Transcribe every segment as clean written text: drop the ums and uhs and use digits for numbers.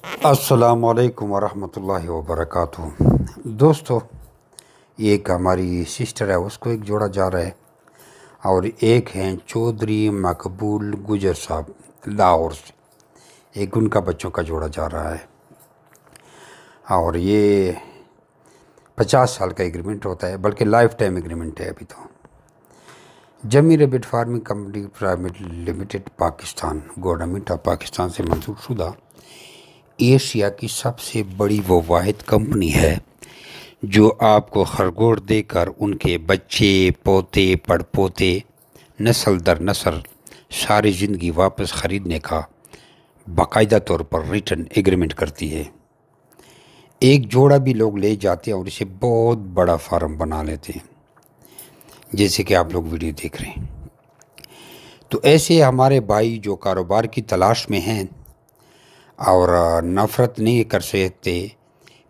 السلام علیکم ورحمۃ اللہ وبرکاتہ۔ دوستو، ایک ہماری سسٹر ہے، اس کو ایک جوڑا جا رہا ہے، اور ایک ہیں چودھری مقبول گجر صاحب لاہور سے، ایک ان کا بچوں کا جوڑا جا رہا ہے، اور یہ 50 سال کا ایگریمنٹ ہوتا ہے، بلکہ لائف ٹائم ایگریمنٹ ہے ابھی تو۔ Jimmy rabbit farming company private limited Pakistan, government of Pakistan سے منظور شدہ ایشیا کی سب سے بڑی وہ واحد کمپنی ہے جو آپ کو خرگوش دے کر ان کے بچے، پوتے، پڑ پوتے، نسل در نسل ساری زندگی واپس خریدنے کا باقاعدہ طور پر ریٹرن ایگریمنٹ کرتی ہے۔ ایک جوڑا بھی لوگ لے جاتے ہیں اور اسے بہت بڑا فارم بنا لیتے ہیں، جیسے کہ آپ لوگ ویڈیو دیکھ رہے ہیں۔ تو ایسے ہمارے بھائی جو کاروبار کی تلاش میں ہیں اور نفرت نہیں کر سکتے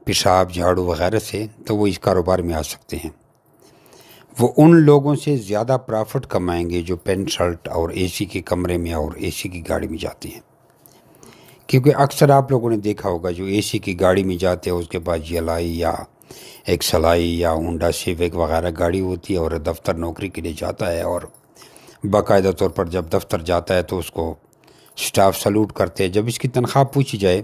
پیشاب، جھاڑو وغیرہ سے، تو وہ اس کاروبار میں آ سکتے ہیں۔ وہ ان لوگوں سے زیادہ پرافٹ کمائیں گے جو پینٹ شرٹ اور اے سی کے کمرے میں اور اے سی کی گاڑی میں جاتے ہیں، کیونکہ اکثر آپ لوگوں نے دیکھا ہوگا جو اے سی کی گاڑی میں جاتے ہیں اس کے بعد جلائی یا ایکسلائی یا ہونڈا سیوک وغیرہ گاڑی ہوتی ہے، اور دفتر نوکری کے لیے جاتا ہے، اور باقاعدہ طور پر جب دفتر جاتا ہے تو اس کو سٹاف سلوٹ کرتے ہیں۔ جب اس کی تنخواہ پوچھی جائے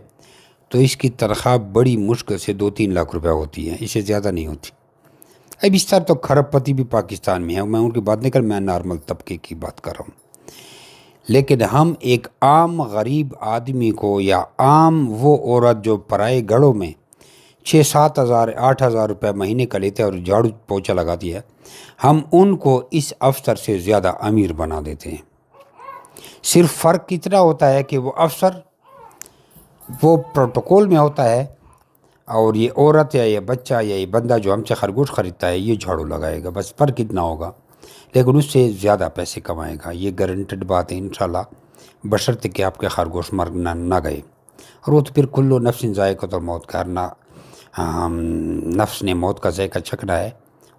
تو اس کی تنخواہ بڑی مشکل سے 2-3 لاکھ روپے ہوتی ہے، اس سے زیادہ نہیں ہوتی۔ اب اس طرح تو کھرب پتی بھی پاکستان میں ہے، میں ان کی بات نہیں کر، میں نارمل طبقے کی بات کر رہا ہوں۔ لیکن ہم ایک عام غریب آدمی کو، یا عام وہ عورت جو پرائے گھروں میں 6-7 ہزار 8 ہزار روپے مہینے کا لیتے ہیں اور جھاڑو پوچھا لگاتی ہے، ہم ان کو اس افسر سے زیادہ امیر بنا دیتے ہیں۔ صرف فرق اتنا ہوتا ہے کہ وہ افسر وہ پروٹوکول میں ہوتا ہے، اور یہ عورت یا یہ بچہ یا یہ بندہ جو ہم سے خرگوش خریدتا ہے یہ جھاڑو لگائے گا، بس فرق اتنا ہوگا، لیکن اس سے زیادہ پیسے کمائے گا۔ یہ گارنٹیڈ بات ہے انشاءاللہ، بشرطے کہ آپ کے خرگوش مر نہ گئے، اور وہ تو پھر کلو نفس ذائقۃ الموت کرنا، نفس نے موت کا ذائقہ چکھنا ہے،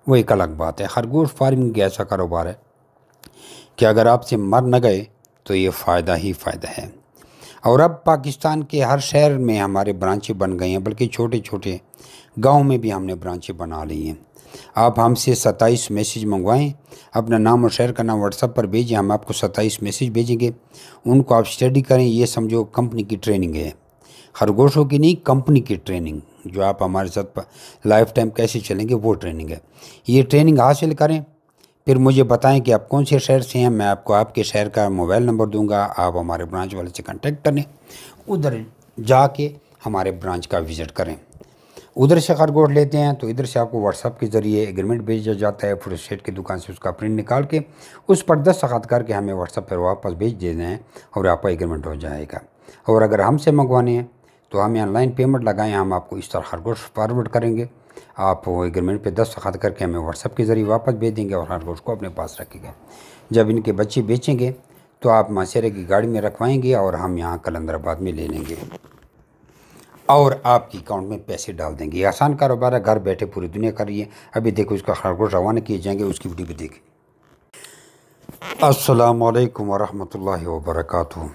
وہ ایک الگ بات ہے۔ خرگوش فارمنگ ایسا کاروبار ہے کہ اگر آپ سے مر نہ گئے تو یہ فائدہ ہی فائدہ ہے۔ اور اب پاکستان کے ہر شہر میں ہمارے برانچیں بن گئی ہیں، بلکہ چھوٹے چھوٹے گاؤں میں بھی ہم نے برانچیں بنا لی ہیں۔ آپ ہم سے 27 میسیج منگوائیں، اپنا نام اور شہر کا نام واٹس ایپ پر بھیجیں، ہم آپ کو 27 میسیج بھیجیں گے، ان کو آپ اسٹڈی کریں۔ یہ سمجھو کمپنی کی ٹریننگ ہے، خرگوشوں کی نہیں، کمپنی کی ٹریننگ، جو آپ ہمارے ساتھ لائف ٹائم کیسے چلیں گے وہ ٹریننگ ہے۔ یہ ٹریننگ حاصل کریں، پھر مجھے بتائیں کہ آپ کون سے شہر سے ہیں، میں آپ کو آپ کے شہر کا موبائل نمبر دوں گا، آپ ہمارے برانچ والے سے کانٹیکٹ کریں، ادھر جا کے ہمارے برانچ کا وزٹ کریں۔ ادھر سے خرگوش لیتے ہیں تو ادھر سے آپ کو واٹس ایپ کے ذریعے ایگریمنٹ بھیجا جاتا ہے، پھر اسٹیٹ کی دکان سے اس کا پرنٹ نکال کے اس پر دستخط کر کے ہمیں واٹس ایپ پر واپس بھیج دینا ہے، اور آپ کا ایگریمنٹ ہو جائے گا۔ اور اگر ہم سے منگوانے ہیں تو ہمیں آن لائن پیمنٹ لگائیں، ہم آپ کو اس طرح خرگوش فارورڈ کریں گے، آپ وہ ایگریمنٹ پہ دستخط کر کے ہمیں واٹس ایپ کے ذریعے واپس بھیج دیں گے، اور خرگوش کو اپنے پاس رکھیں گے۔ جب ان کے بچے بیچیں گے تو آپ معاشرے کی گاڑی میں رکھوائیں گے، اور ہم یہاں کلندر آباد میں لے لیں گے اور آپ کی اکاؤنٹ میں پیسے ڈال دیں گے۔ یہ آسان کاروبار ہے، گھر بیٹھے پوری دنیا کر رہی ہے۔ ابھی دیکھو اس کا خرگوش روانہ کیے جائیں گے، اس کی ویڈیو بھی دیکھیں۔ السلام علیکم ورحمۃ اللہ وبرکاتہ۔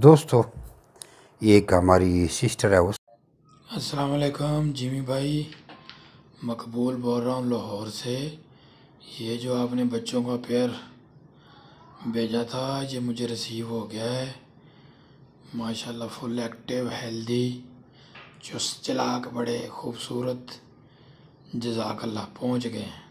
دوستو، ایک ہماری سسٹر ہے، السلام علیکم جیمی بھائی، مقبول بول رہا ہوں لاہور سے۔ یہ جو آپ نے بچوں کا پیئر بھیجا تھا یہ مجھے ریسیو ہو گیا ہے، ماشاءاللہ فل ایکٹیو، ہیلدی، چست چلاک، بڑے خوبصورت، جزاک اللہ، پہنچ گئے ہیں۔